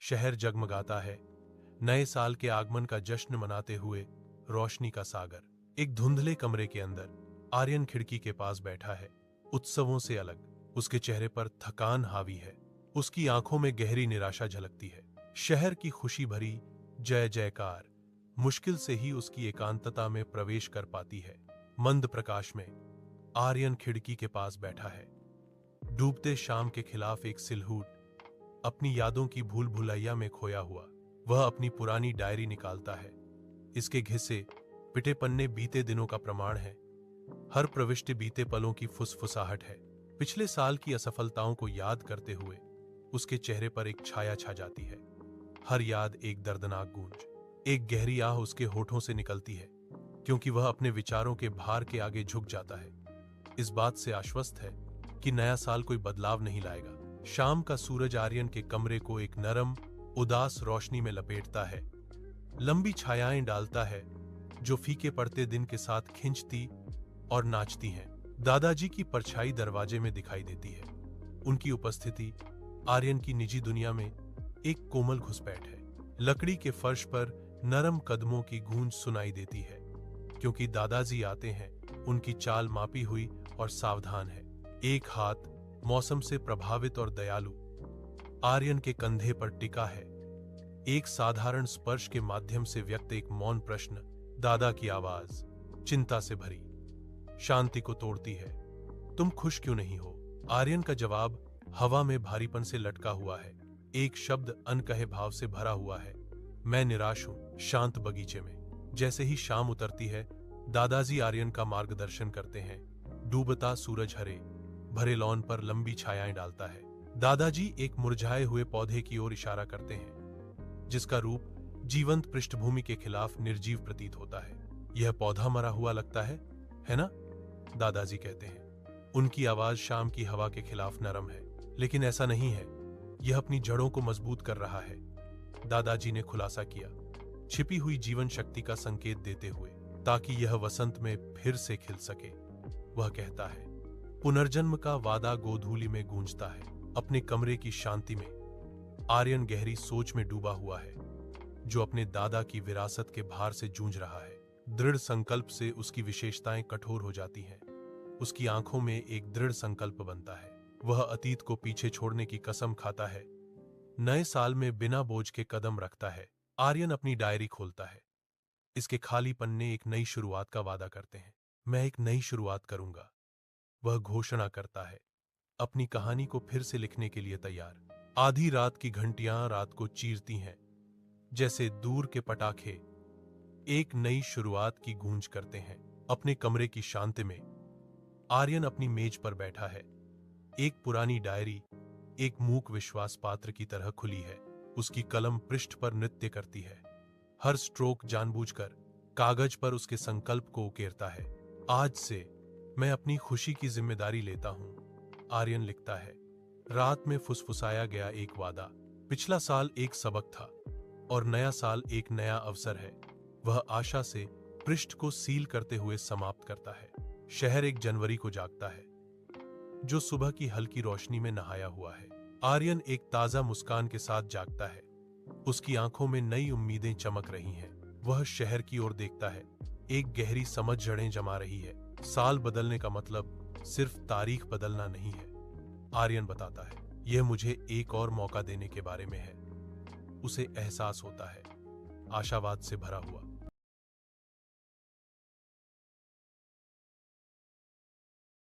शहर जगमगाता है, नए साल के आगमन का जश्न मनाते हुए रोशनी का सागर। एक धुंधले कमरे के अंदर आर्यन खिड़की के पास बैठा है, उत्सवों से अलग। उसके चेहरे पर थकान हावी है, उसकी आंखों में गहरी निराशा झलकती है। शहर की खुशी भरी जय जयकार मुश्किल से ही उसकी एकांतता में प्रवेश कर पाती है। मंद प्रकाश में आर्यन खिड़की के पास बैठा है, डूबते शाम के खिलाफ एक सिलहूट, अपनी यादों की भूल भुलैया में खोया हुआ। वह अपनी पुरानी डायरी निकालता है। इसके घिसे पिटे पन्ने बीते दिनों का प्रमाण है। हर प्रविष्टि बीते पलों की फुसफुसाहट है। पिछले साल की असफलताओं को याद करते हुए उसके चेहरे पर एक छाया छा जाती है। हर याद एक दर्दनाक गूंज, एक गहरी आह उसके होठों से निकलती है, क्योंकि वह अपने विचारों के भार के आगे झुक जाता है। इस बात से आश्वस्त है कि नया साल कोई बदलाव नहीं लाएगा। शाम का सूरज आर्यन के कमरे को एक नरम उदास रोशनी में लपेटता है, लंबी छायाएं डालता है जो फीके पड़ते दिन के साथ खिंचती और नाचती हैं। दादाजी की परछाई दरवाजे में दिखाई देती है। उनकी उपस्थिति आर्यन की निजी दुनिया में एक कोमल घुसपैठ है। लकड़ी के फर्श पर नरम कदमों की गूंज सुनाई देती है, क्योंकि दादाजी आते हैं। उनकी चाल मापी हुई और सावधान है। एक हाथ मौसम से प्रभावित और दयालु आर्यन के कंधे पर टिका है। एक साधारण स्पर्श के माध्यम से व्यक्त एक मौन प्रश्न, दादा की आवाज चिंता से भरी, शांति को तोड़ती है, तुम खुश क्यों नहीं हो? आर्यन का जवाब हवा में भारीपन से लटका हुआ है। एक शब्द अनकहे भाव से भरा हुआ है, मैं निराश हूं। शांत बगीचे में जैसे ही शाम उतरती है, दादाजी आर्यन का मार्गदर्शन करते हैं। डूबता सूरज हरे भरे लॉन पर लंबी छायाएं डालता है। दादाजी एक मुरझाए हुए पौधे की ओर इशारा करते हैं, जिसका रूप जीवंत पृष्ठभूमि के खिलाफ निर्जीव प्रतीत होता है। यह पौधा मरा हुआ लगता है ना? दादाजी कहते हैं। उनकी आवाज शाम की हवा के खिलाफ नरम है, लेकिन ऐसा नहीं है। यह अपनी जड़ों को मजबूत कर रहा है, दादाजी ने खुलासा किया, छिपी हुई जीवन शक्ति का संकेत देते हुए, ताकि यह वसंत में फिर से खिल सके। वह कहता है, पुनर्जन्म का वादा गोधूली में गूंजता है। अपने कमरे की शांति में आर्यन गहरी सोच में डूबा हुआ है, जो अपने दादा की विरासत के भार से जूझ रहा है। दृढ़ संकल्प से उसकी विशेषताएं कठोर हो जाती हैं। उसकी आंखों में एक दृढ़ संकल्प बनता है। वह अतीत को पीछे छोड़ने की कसम खाता है, नए साल में बिना बोझ के कदम रखता है। आर्यन अपनी डायरी खोलता है। इसके खाली पन्ने एक नई शुरुआत का वादा करते हैं। मैं एक नई शुरुआत करूंगा, वह घोषणा करता है, अपनी कहानी को फिर से लिखने के लिए तैयार। आधी रात की घंटियां रात को चीरती हैं, जैसे दूर के पटाखे एक नई शुरुआत की गूंज करते हैं। अपने कमरे की शांति में आर्यन अपनी मेज पर बैठा है। एक पुरानी डायरी एक मूक विश्वास पात्र की तरह खुली है। उसकी कलम पृष्ठ पर नृत्य करती है। हर स्ट्रोक जानबूझकर कागज पर उसके संकल्प को उकेरता है। आज से मैं अपनी खुशी की जिम्मेदारी लेता हूं, आर्यन लिखता है। रात में फुसफुसाया गया एक वादा। पिछला साल एक सबक था और नया साल एक नया अवसर है। वह आशा से पृष्ठ को सील करते हुए समाप्त करता है। शहर 1 जनवरी को जागता है, जो सुबह की हल्की रोशनी में नहाया हुआ है। आर्यन एक ताजा मुस्कान के साथ जागता है। उसकी आंखों में नई उम्मीदें चमक रही हैं। वह शहर की ओर देखता है। एक गहरी समझ जड़ें जमा रही है। साल बदलने का मतलब सिर्फ तारीख बदलना नहीं है, आर्यन बताता है। यह मुझे एक और मौका देने के बारे में है। उसे एहसास होता है, आशावाद से भरा हुआ।